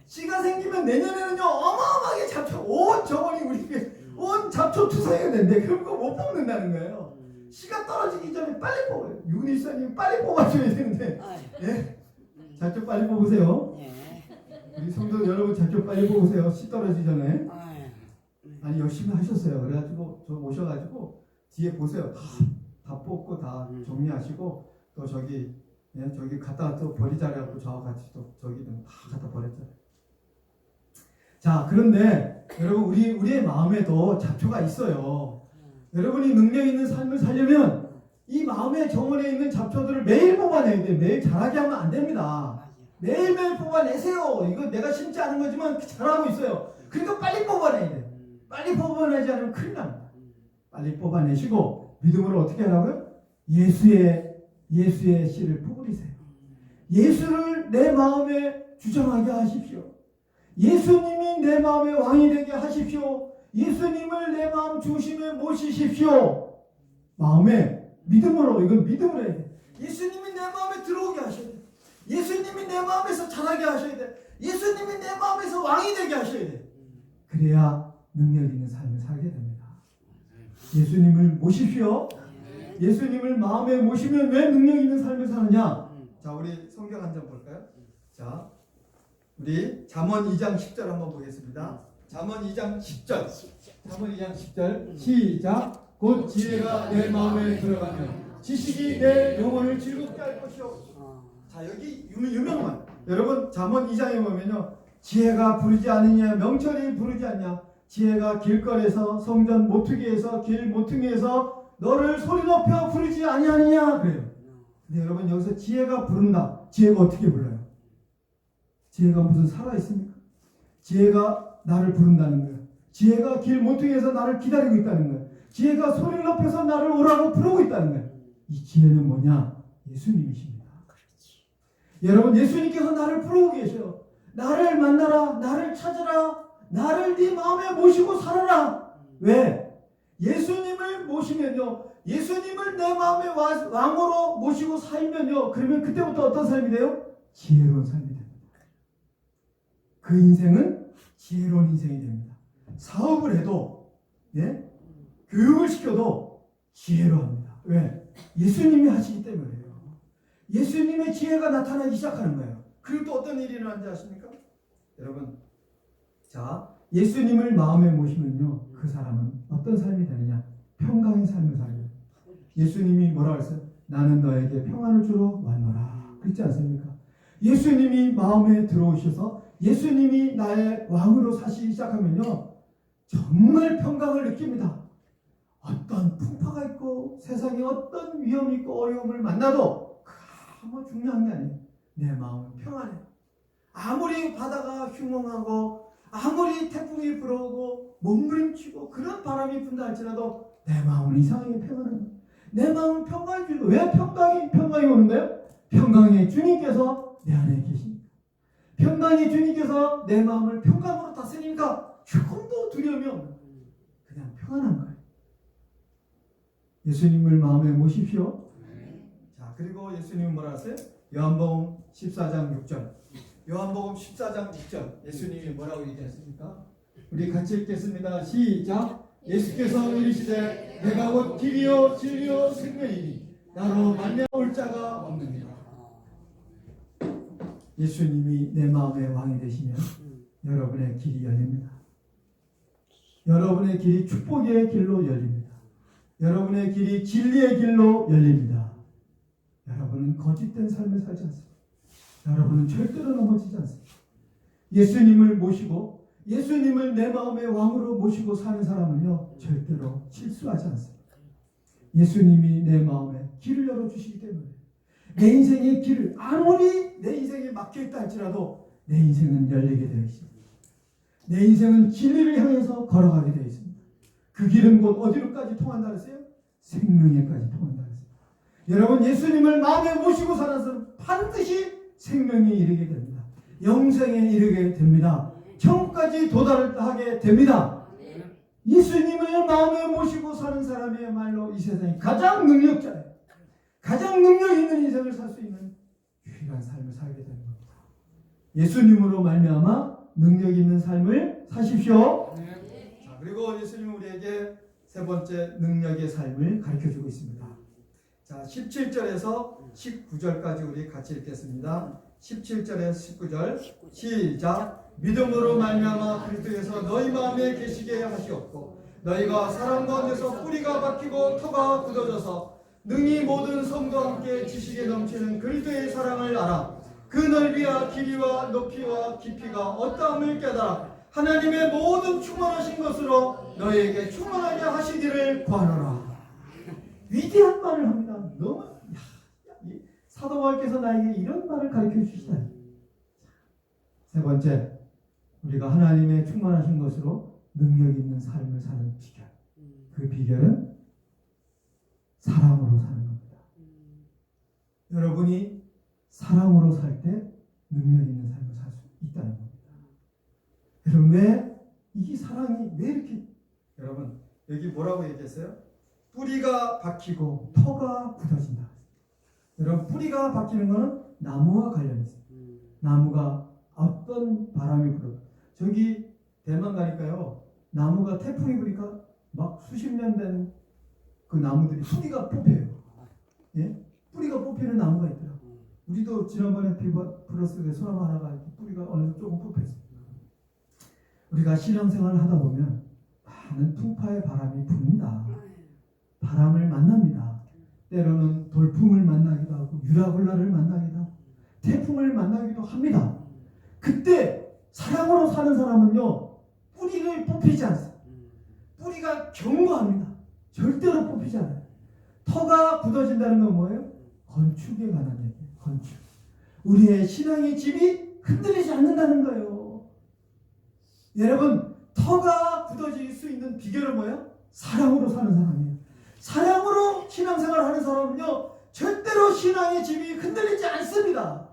씨가 생기면 내년에는요 어마어마하게 잡초 온 정원이 우리 온 잡초 투성이가 된대. 그럼 그거 못 뽑는다는 거예요. 씨가 떨어지기 전에 빨리 뽑아요. 유구리 입사님 빨리 뽑아줘야 되는데 예? 잡초 빨리 뽑으세요. 우리 성도 여러분 잡초 빨리 뽑으세요. 씨 떨어지기 전에. 아니 열심히 하셨어요. 그래가지고 저 오셔가지고 뒤에 보세요. 다 뽑고 다 정리하시고 또 저기 갖다 또 버리자라고 저와 같이 또 저기는 다 갖다 버렸잖아요. 자, 그런데 여러분 우리의 마음에도 잡초가 있어요. 여러분이 능력 있는 삶을 살려면 이 마음의 정원에 있는 잡초들을 매일 뽑아내야 돼요. 매일 잘하게 하면 안 됩니다. 매일매일 뽑아내세요. 이거 내가 심지 않은 거지만 잘하고 있어요. 그러니까 빨리 뽑아내야 돼요. 빨리 뽑아내지 않으면 큰일 납니다. 빨리 뽑아내시고 믿음으로 어떻게 하라고요? 예수의 씨를 뿌리세요. 예수를 내 마음에 주장하게 하십시오. 예수님이 내 마음의 왕이 되게 하십시오. 예수님을 내 마음 중심에 모시십시오. 마음에 믿음으로, 이건 믿음으로 해야 돼. 예수님이 내 마음에 들어오게 하셔야 돼. 예수님이 내 마음에서 자라게 하셔야 돼. 예수님이 내 마음에서 왕이 되게 하셔야 돼. 그래야 능력 있는 삶을 살게 됩니다. 예수님을 모십시오. 예수님을 마음에 모시면 왜 능력 있는 삶을 사느냐? 자, 우리 성경 한 장 볼까요? 자, 우리 잠언 2장 10절 한번 보겠습니다. 잠언 2장 10절. 잠언 2장 10절. 시작. 곧 지혜가 내 마음에 들어가면 지식이 내 영혼을 즐겁게 할 것이요. 자, 여기 유명한 여러분 잠언 2장에 보면요. 지혜가 부르지 않느냐, 명철이 부르지 않냐. 지혜가 길거리에서 성전 모퉁이에서 길 모퉁이에서 너를 소리 높여 부르지 아니하느냐 그래요. 근데 여러분 여기서 지혜가 부른다. 지혜가 어떻게 불러요? 지혜가 무슨 살아있습니까? 지혜가 나를 부른다는 거예요. 지혜가 길 모퉁이에서 나를 기다리고 있다는 거예요. 지혜가 소리를 높여서 나를 오라고 부르고 있다는 거예요. 이 지혜는 뭐냐? 예수님이십니다. 여러분 예수님께서 나를 부르고 계셔요. 나를 만나라. 나를 찾아라. 나를 네 마음에 모시고 살아라. 왜? 예수님을 모시면요. 예수님을 내 마음의 왕으로 모시고 살면요. 그러면 그때부터 어떤 삶이 돼요? 지혜로운 삶이 됩니다. 그 인생은 지혜로운 인생이 됩니다. 사업을 해도 예? 교육을 시켜도 지혜로 합니다. 왜? 예수님이 하시기 때문에요. 예수님의 지혜가 나타나기 시작하는 거예요. 그리고 또 어떤 일이 일어나는지 아십니까? 여러분 자 예수님을 마음에 모시면요. 그 사람은 어떤 삶이 되느냐? 평강의 삶을 살아요. 예수님이 뭐라고 했어요? 나는 너에게 평안을 주러 왔노라. 그렇지 않습니까? 예수님이 마음에 들어오셔서 예수님이 나의 왕으로 사시기 시작하면요, 정말 평강을 느낍니다. 어떤 풍파가 있고 세상에 어떤 위험이 있고 어려움을 만나도 아무 중요한 게 아니에요. 내 마음은 평안해요. 아무리 바다가 흉흉하고 아무리 태풍이 불어오고 몸부림치고 그런 바람이 분다 할지라도 내 마음은 이상하게 평안해요. 내 마음은 평강이 주고. 왜 평강이 오는데요? 평강의 주님께서 내 안에 계십니다. 평강의 주님께서 내 마음을 평강으로 다스리니까 조금도 두려움이 없는 거예요. 그냥 평안한 거예요. 예수님을 마음에 모십시오. 자, 그리고 예수님은 뭐라 하세요? 요한복음 14장 6절. 요한복음 14장 6절. 예수님이 뭐라고 얘기했습니까? 우리 같이 읽겠습니다. 시작. 예수께서 이르시되 내가 곧 길이요 진리요 생명이니 나로 말미암아 자가 없느니라. 예수님이 내 마음의 왕이 되시면 여러분의 길이 열립니다. 여러분의 길이 축복의 길로 열립니다. 여러분의 길이 진리의 길로 열립니다. 여러분은 거짓된 삶을 살지 않습니다. 여러분은 절대로 넘어지지 않습니다. 예수님을 모시고 예수님을 내 마음의 왕으로 모시고 사는 사람은요, 절대로 실수하지 않습니다. 예수님이 내 마음에 길을 열어주시기 때문에 내 인생의 길을, 아무리 내 인생에 막혀있다 할지라도 내 인생은 열리게 되어 있습니다. 내 인생은 진리를 향해서 걸어가게 되어 있습니다. 그 길은 곧 어디로까지 통한다 그랬어요? 생명에까지 통한다 그랬어요. 여러분, 예수님을 마음에 모시고 사는 사람은 반드시 생명에 이르게 됩니다. 영생에 이르게 됩니다. 천국까지 도달하게 됩니다. 예수님을 마음에 모시고 사는 사람이야말로 이 세상에 가장 능력자예요. 가장 능력 있는 인생을 살 수 있는 유일한 삶을 살게 되는 겁니다. 예수님으로 말미암아 능력 있는 삶을 사십시오. 자, 그리고 예수님은 우리에게 세 번째 능력의 삶을 가르쳐주고 있습니다. 자, 17절에서 19절까지 우리 같이 읽겠습니다. 17절에서 19절 시작. 믿음으로 말미암아 그리스도에서 너희 마음에 계시게 하시옵고 너희가 사람 가운데서 뿌리가 박히고 터가 굳어져서 능히 모든 성도와 함께 지식에 넘치는 그리스도의 사랑을 알아. 그 넓이와 길이와 높이와 깊이가 어떠함을 깨달아 하나님의 모든 충만하신 것으로 너희에게 충만하게 하시기를 구하노라. 위대한 말을 합니다. 너무 사도 바울께서 나에게 이런 말을 가르쳐 주시다니. 세 번째, 우리가 하나님의 충만하신 것으로 능력 있는 삶을 사는 비결. 그 비결은 사랑으로 사는 겁니다. 여러분이 사랑으로 살 때 능력 있는 삶을 살 수 있다는 겁니다. 여러분, 왜 이 사랑이 왜 이렇게, 여러분 여기 뭐라고 얘기했어요? 뿌리가 박히고 터가 굳어진다. 여러분, 뿌리가 박히는 것은 나무와 관련이 있어요. 나무가 어떤 바람이 불어도, 저기 대만 가니까요, 나무가 태풍이 부니까 막 수십 년 된 그 나무들이 뿌리가 뽑혀요. 예? 뿌리가 뽑히는 나무가 있더라고요. 우리도 지난번에 비 불었을 때 소나무 하나가 뿌리가 어느 정도 조금 뽑혔어요. 우리가 신앙생활을 하다 보면 많은 풍파의 바람이 붑니다. 바람을 만납니다. 때로는 돌풍을 만나기도 하고 유라굴라를 만나기도 하고 태풍을 만나기도 합니다. 그때 사랑으로 사는 사람은요, 뿌리를 뽑히지 않습니다. 뿌리가 견고합니다. 절대로 뽑히지 않아요. 터가 굳어진다는 건 뭐예요? 건축에 관한 얘기예요. 건축. 우리의 신앙의 집이 흔들리지 않는다는 거예요. 여러분, 터가 굳어질 수 있는 비결은 뭐예요? 사랑으로 사는 사람이에요. 사랑으로 신앙생활을 하는 사람은요, 절대로 신앙의 집이 흔들리지 않습니다.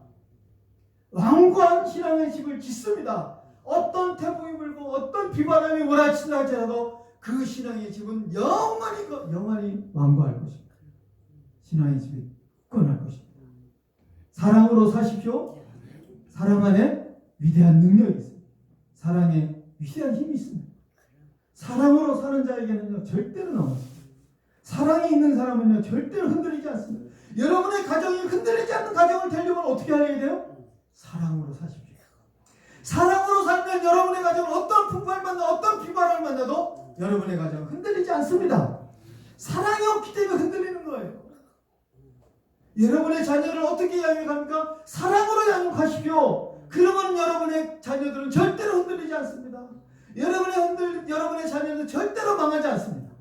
완고한 신앙의 집을 짓습니다. 어떤 태풍이 불고 어떤 비바람이 몰아친다 할지라도 그 신앙의 집은 영원히 완고할 것입니다. 신앙의 집이 굳건할 것입니다. 사랑으로 사십시오. 사랑 안에 위대한 능력이 있습니다. 사랑에 위대한 힘이 있습니다. 사랑으로 사는 자에게는요, 절대로 넘어집니다. 사랑이 있는 사람은요, 절대로 흔들리지 않습니다. 여러분의 가정이 흔들리지 않는 가정을 되려면 어떻게 하셔야 돼요? 사랑으로 사십시오. 사랑으로 살면 여러분의 가정은 어떤 풍파를 만나 어떤 비바람을 만나도 여러분의 가정은 흔들리지 않습니다. 사랑이 없기 때문에 흔들리는 거예요. 여러분의 자녀를 어떻게 양육합니까? 사랑으로 양육하십시오. 그러면 여러분의 자녀들은 절대로 흔들리지 않습니다. 여러분의 자녀들은 절대로 망하지 않습니다.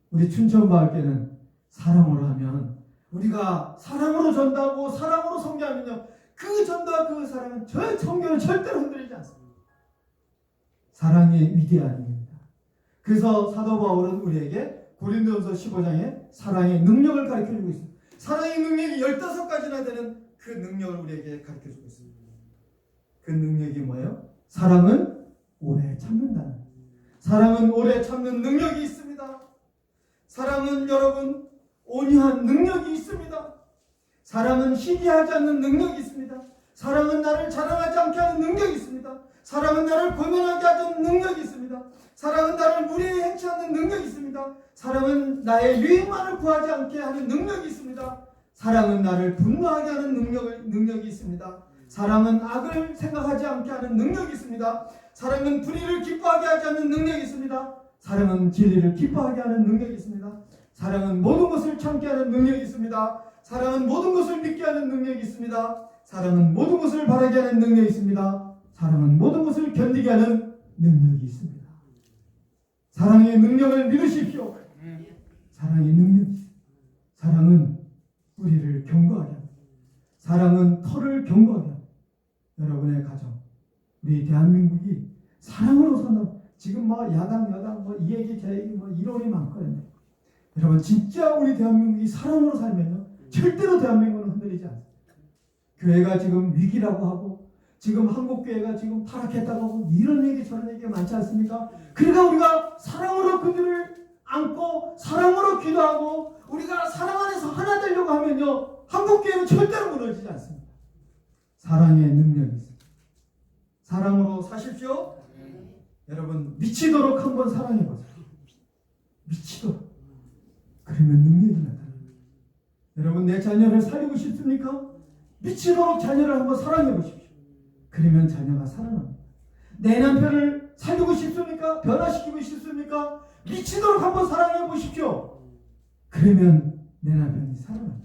우리 춘천마을교회는 사랑으로 하면, 우리가 사랑으로 전도하고 사랑으로 섬겨하면요, 그 전도와 그 사랑은 성교는 절대로 흔들리지 않습니다. 사랑의 위대한 힘입니다. 그래서 사도 바울은 우리에게 고린도전서 15장에 사랑의 능력을 가르쳐주고 있습니다. 사랑의 능력이 15가지나 되는 그 능력을 우리에게 가르쳐주고 있습니다. 그 능력이 뭐예요? 사랑은 오래 참는다는, 사랑은 오래 참는 능력이 있습니다. 사랑은 여러분 온유한 능력이 있습니다. 사랑은 시기하지 않는 능력이 있습니다. 사랑은 나를 자랑하지 않게 하는 능력이 있습니다. 사랑은 나를 고면하게 하는 능력이 있습니다. 사랑은 나를 무리에 행치 않는 능력이 있습니다. 사랑은 나의 유익만을 구하지 않게 하는 능력이 있습니다. 사랑은 나를 분노하게 하는 능력이 있습니다. 사랑은 악을 생각하지 않게 하는 능력이 있습니다. 사랑은 불의를 기뻐하게 하지 않는 능력이 있습니다. 사랑은 진리를 기뻐하게 하는 능력이 있습니다. 사랑은 모든 것을 참게 하는 능력이 있습니다. 사랑은 모든 것을 믿게 하는 능력이 있습니다. 사랑은 모든 것을 바라게 하는 능력이 있습니다. 사랑은 모든 것을 견디게 하는 능력이 있습니다. 사랑의 능력을 믿으십시오. 사랑의 능력이 있습니다. 사랑은 우리를 견고하게 합니다. 사랑은 터를 견고하게 합니다. 여러분의 가정, 우리 대한민국이 사랑으로 사는, 지금 야당 이 얘기 저 얘기 이론이 많거든요. 여러분 진짜 우리 대한민국이 사랑으로 살면요, 절대로 대한민국은 흔들리지 않습니다. 교회가 지금 위기라고 하고, 지금 한국교회가 지금 타락했다고 하고, 이런 얘기 저런 얘기가 많지 않습니까? 그러니까 우리가 사랑으로 그들을 안고 사랑으로 기도하고 우리가 사랑 안에서 하나 되려고 하면요, 한국교회는 절대로 무너지지 않습니다. 사랑의 능력이 있습니다. 사랑으로 사십시오. 여러분 미치도록 한번 사랑해보세요. 미치도록. 그러면 능력이 나타납니다. 여러분 내 자녀를 살리고 싶습니까? 미치도록 자녀를 한번 사랑해 보십시오. 그러면 자녀가 살아납니다. 내 남편을 살리고 싶습니까? 변화시키고 싶습니까? 미치도록 한번 사랑해 보십시오. 그러면 내 남편이 살아납니다.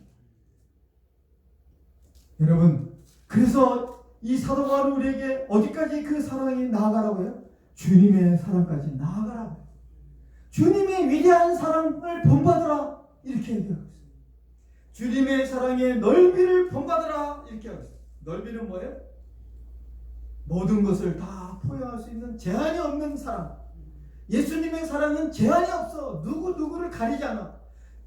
여러분 그래서 이 사도 바울은 우리에게 어디까지 그 사랑이 나아가라고요? 주님의 사랑까지 나아가라고요. 주님의 위대한 사랑을 본받으라, 이렇게 얘기하고 있습니다. 주님의 사랑의 넓이를 본받으라, 이렇게 하고 있습니다. 넓이는 뭐예요? 모든 것을 다 포용할 수 있는 제한이 없는 사랑. 예수님의 사랑은 제한이 없어. 누구를 가리지 않아.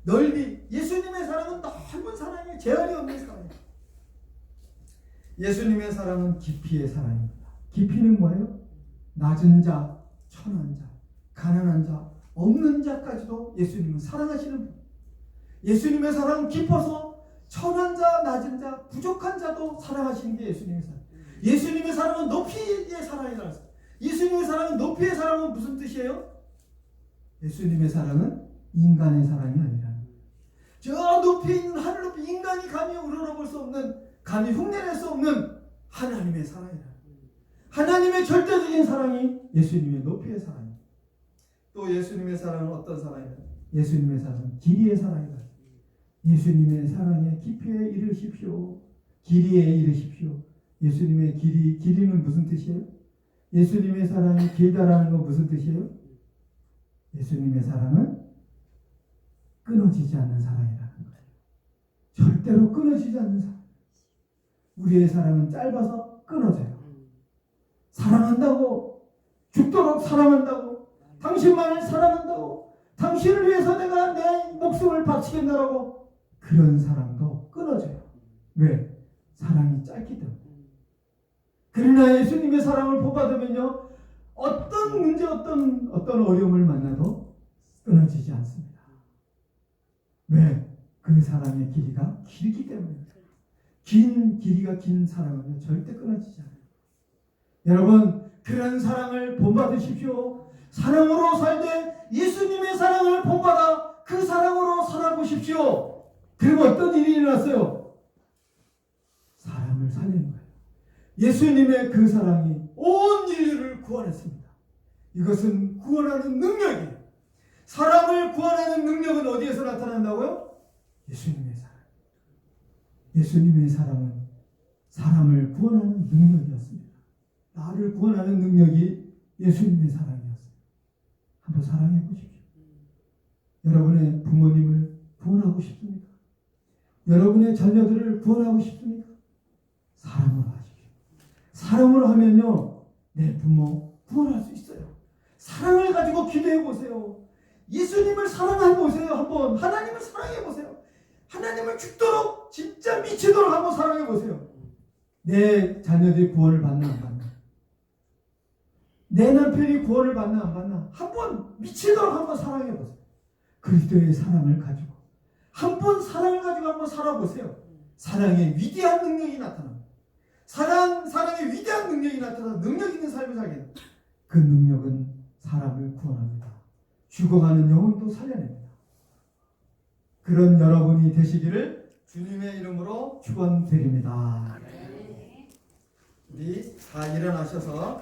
넓이. 예수님의 사랑은 넓은 사랑이에요. 제한이 없는 사랑이에요. 예수님의 사랑은 깊이의 사랑입니다. 깊이는 뭐예요? 낮은 자, 천한 자, 가난한 자, 없는 자까지도 예수님은 사랑하시는 분. 예수님의 사랑은 깊어서 천한 자, 낮은 자, 부족한 자도 사랑하시는 게 예수님의 사랑. 예수님의 사랑은 높이의 사랑이라고 했어요. 예수님의 사랑은 높이의 사랑은 무슨 뜻이에요? 예수님의 사랑은 인간의 사랑이 아니라는 거예요. 저 높이 있는 하늘 높이 인간이 감히 우러러볼 수 없는, 감히 흉내낼 수 없는 하나님의 사랑이라는 거예요. 하나님의 절대적인 사랑이 예수님의 높이의 사랑입니다. 또 예수님의 사랑은 어떤 사랑이냐? 예수님의 사랑은 길이의 사랑이다. 예수님의 사랑의 깊이에 이르십시오. 길이에 이르십시오. 예수님의 길이는 무슨 뜻이에요? 예수님의 사랑이 길다라는 건 무슨 뜻이에요? 예수님의 사랑은 끊어지지 않는 사랑이라는 거예요. 절대로 끊어지지 않는 사랑. 우리의 사랑은 짧아서 끊어져요. 사랑한다고, 죽도록 사랑한다고, 당신만을 사랑한다고, 당신을 위해서 내가 내 목숨을 바치겠다라고, 그런 사랑도 끊어져요. 왜? 사랑이 짧기 때문에. 그러나 예수님의 사랑을 본받으면요, 어떤 문제, 어떤 어려움을 만나도 끊어지지 않습니다. 왜? 그 사랑의 길이가 길기 때문에. 길이가 긴 사랑은요, 절대 끊어지지 않아요. 여러분, 그런 사랑을 본받으십시오. 사랑으로 살되 예수님의 사랑을 본받아 그 사랑으로 살아보십시오. 그리고 어떤 일이 일어났어요? 사람을 살리는 거예요. 예수님의 그 사랑이 온 인류를 구원했습니다. 이것은 구원하는 능력이에요. 사람을 구원하는 능력은 어디에서 나타난다고요? 예수님의 사랑. 예수님의 사랑은 사람을 구원하는 능력이었습니다. 나를 구원하는 능력이 예수님의 사랑이었어요. 한번 사랑해 보십시오. 여러분의 부모님을 구원하고 싶습니까? 여러분의 자녀들을 구원하고 싶습니까? 사랑으로 하십시오. 사랑으로 하면요, 내 부모 구원할 수 있어요. 사랑을 가지고 기도해 보세요. 예수님을 사랑해 보세요. 한번 하나님을 사랑해 보세요. 하나님을 죽도록 진짜 미치도록 한번 사랑해 보세요. 내 자녀들이 구원을 받나 안 받나? 내 남편이 구원을 받나 안 받나? 한번 미치도록 한번 사랑해 보세요. 그리스도의 사랑을 가지고 한번 사랑을 가지고 한번 살아보세요. 사랑의 위대한 능력이 나타납니다. 사랑의 위대한 능력이 나타나 능력 있는 삶을 살게 됩니다. 그 능력은 사람을 구원합니다. 죽어가는 영혼도 살려냅니다. 그런 여러분이 되시기를 주님의 이름으로 축원드립니다. 우리 다 일어나셔서